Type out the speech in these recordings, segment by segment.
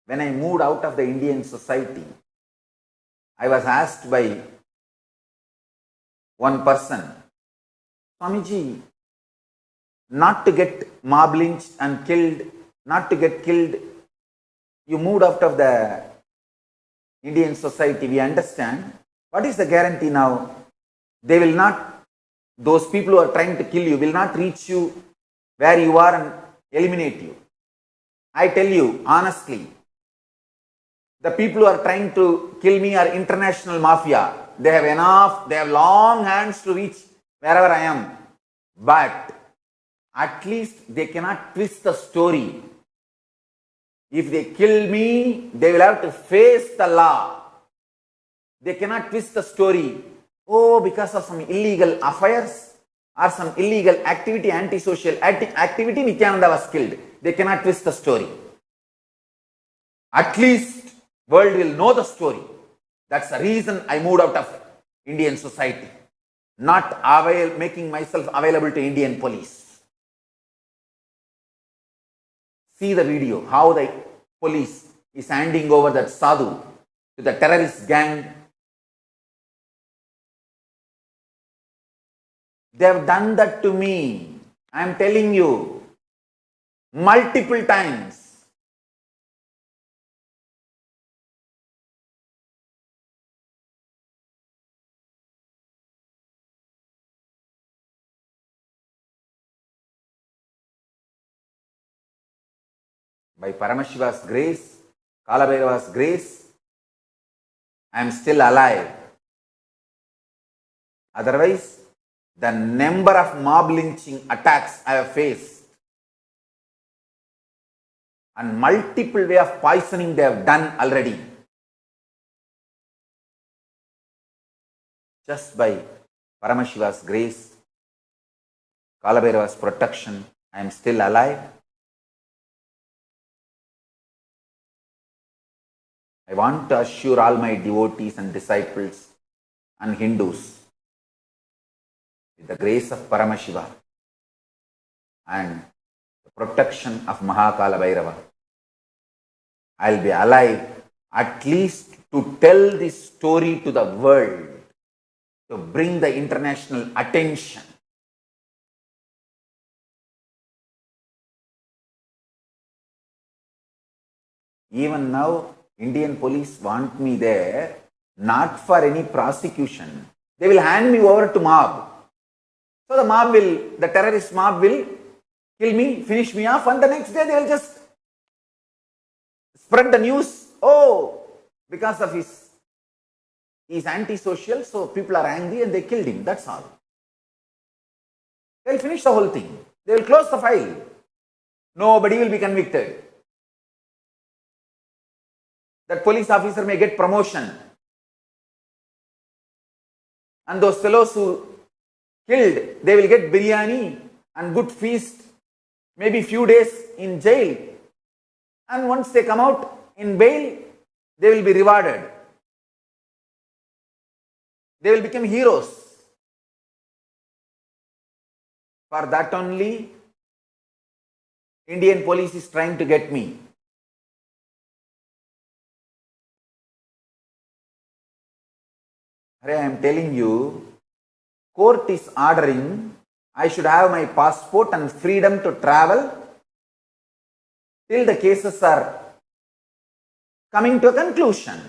when I moved out of the Indian society, I was asked by one person, Swamiji, not to get mob lynched and killed, not to get killed, you moved out of the Indian society, we understand. What is the guarantee now? They will not, those people who are trying to kill you will not reach you where you are and eliminate you. I tell you honestly, the people who are trying to kill me are international mafia. They have enough, they have long hands to reach wherever I am. But at least they cannot twist the story. If they kill me, they will have to face the law. They cannot twist the story. Oh, because of some illegal affairs or some illegal activity, antisocial activity, Nityananda was killed. They cannot twist the story. At least world will know the story. That's the reason I moved out of Indian society. Not making myself available to Indian police. See the video, how the police is handing over that sadhu to the terrorist gang. They have done that to me. I am telling you, multiple times. By Paramashiva's grace, Kalabhairava's grace, I am still alive. Otherwise, the number of mob lynching attacks I have faced and multiple way of poisoning they have done already. Just by Paramashiva's grace, Kalabhairava's protection, I am still alive. I want to assure all my devotees and disciples and Hindus, with the grace of Paramashiva and the protection of Mahakalabhairava, I will be alive at least to tell this story to the world, to bring the international attention. Even now, Indian police want me there, not for any prosecution. They will hand me over to mob. So the terrorist mob will kill me, finish me off, and the next day they will just spread the news. Oh, because of he's antisocial, so people are angry and they killed him. That's all. They will finish the whole thing. They will close the file. Nobody will be convicted. That police officer may get promotion. And those fellows who killed, they will get biryani and good feast, maybe few days in jail. And once they come out in bail, they will be rewarded. They will become heroes. For that only, Indian police is trying to get me. I am telling you, court is ordering I should have my passport and freedom to travel till the cases are coming to a conclusion.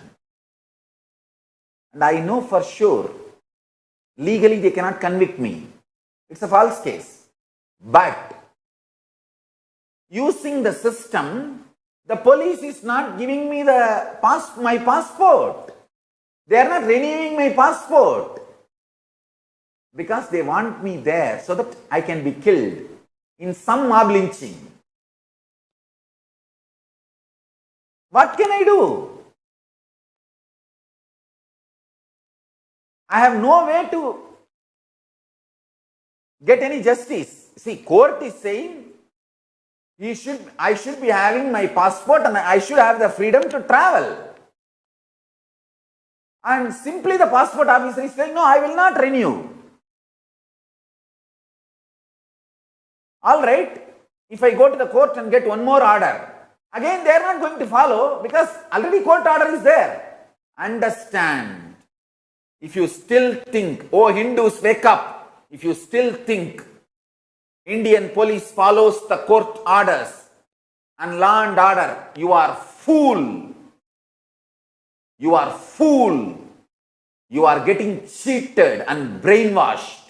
And I know for sure, legally they cannot convict me. It's a false case. But using the system, the police is not giving me my passport. They are not renewing my passport because they want me there so that I can be killed in some mob lynching. What can I do? I have no way to get any justice. See, court is saying I should be having my passport and I should have the freedom to travel. And simply the passport officer is saying, no, I will not renew. All right, if I go to the court and get one more order, Again, they are not going to follow because already court order is there. Understand. If you still think, oh Hindus, wake up. If you still think Indian police follows the court orders and law and order, you are fool. You are fool. You are getting cheated and brainwashed.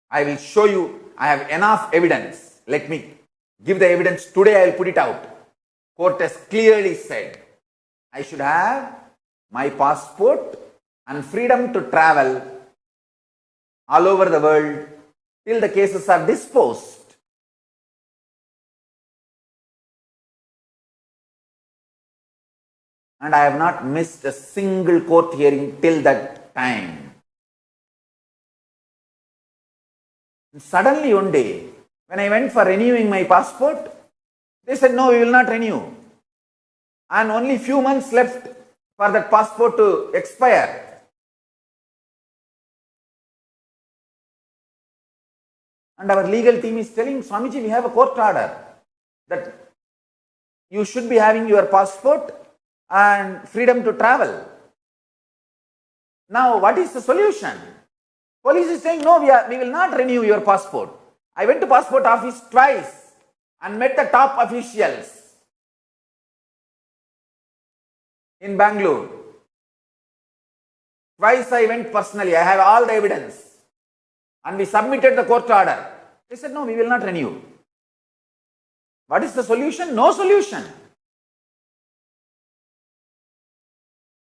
I will show you, I have enough evidence. Let me give the evidence today, I will put it out. Court has clearly said, I should have my passport and freedom to travel all over the world till the cases are disposed. And I have not missed a single court hearing till that time. And suddenly one day, when I went for renewing my passport, they said, no, we will not renew. And only few months left for that passport to expire. And our legal team is telling, Swamiji, we have a court order that you should be having your passport and freedom to travel. Now, what is the solution? Police is saying, no, we will not renew your passport. I went to passport office twice and met the top officials in Bangalore. Twice I went personally. I have all the evidence. And we submitted the court order. They said, no, we will not renew. What is the solution? No solution.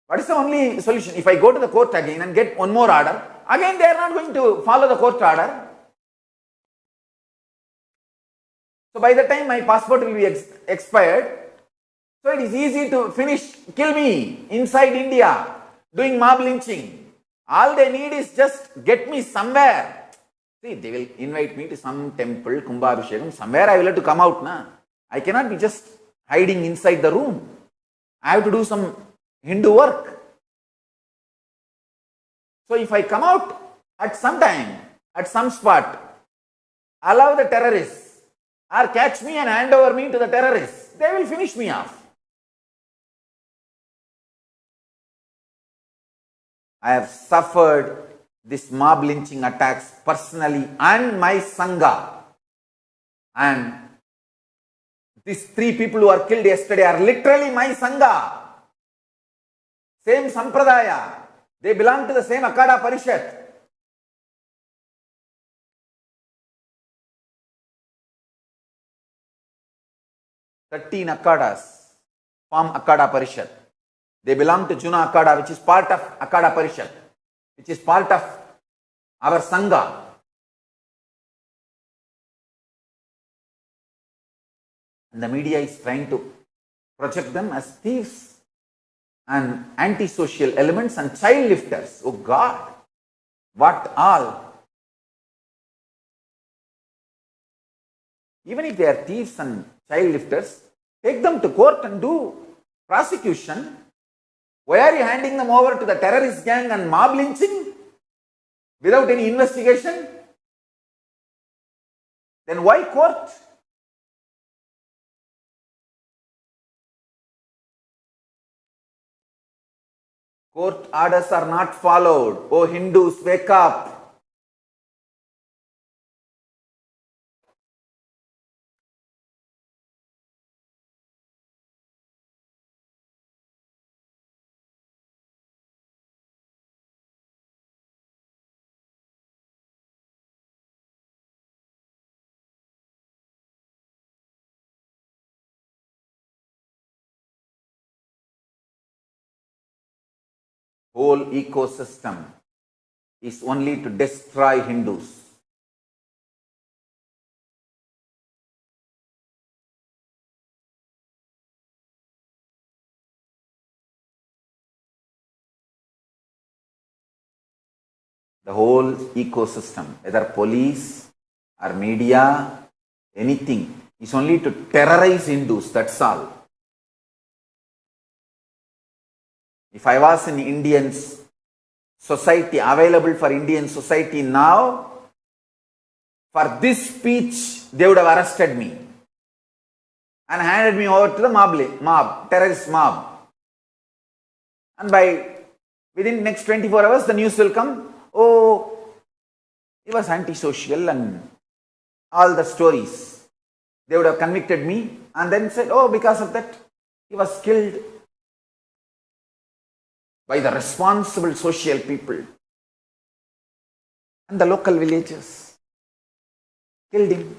What is the only solution? If I go to the court again and get one more order, again they are not going to follow the court order. So by the time my passport will be expired, so it is easy to kill me inside India, doing mob lynching. All they need is just get me somewhere. See, they will invite me to some temple, Kumbhabhishekam, somewhere I will have to come out. I cannot be just hiding inside the room. I have to do some Hindu work. So if I come out at some time, at some spot, allow the terrorists or catch me and hand over me to the terrorists, they will finish me off. I have suffered this mob lynching attacks personally and my Sangha. And these 3 people who are killed yesterday are literally my Sangha. Same Sampradaya. They belong to the same Akada Parishad. "13 Akadas form Akada Parishad. They belong to Juna Akada, which is part of Akada Parishad, which is part of our Sangha. And the media is trying to project them as thieves and antisocial elements and child lifters. Oh God, what all? Even if they are thieves and child lifters, take them to court and do prosecution. Why are you handing them over to the terrorist gang and mob lynching without any investigation? Then why court? Court orders are not followed. Oh Hindus, wake up. Whole ecosystem is only to destroy Hindus. The whole ecosystem, whether police or media, anything, is only to terrorize Hindus, that's all. If I was an Indian's society, available for Indian society now, for this speech, they would have arrested me and handed me over to the mob, terrorist mob. And within next 24 hours, the news will come, oh, he was antisocial and all the stories. They would have convicted me and then said, oh, because of that, he was killed by the responsible social people. And the local villagers killed him.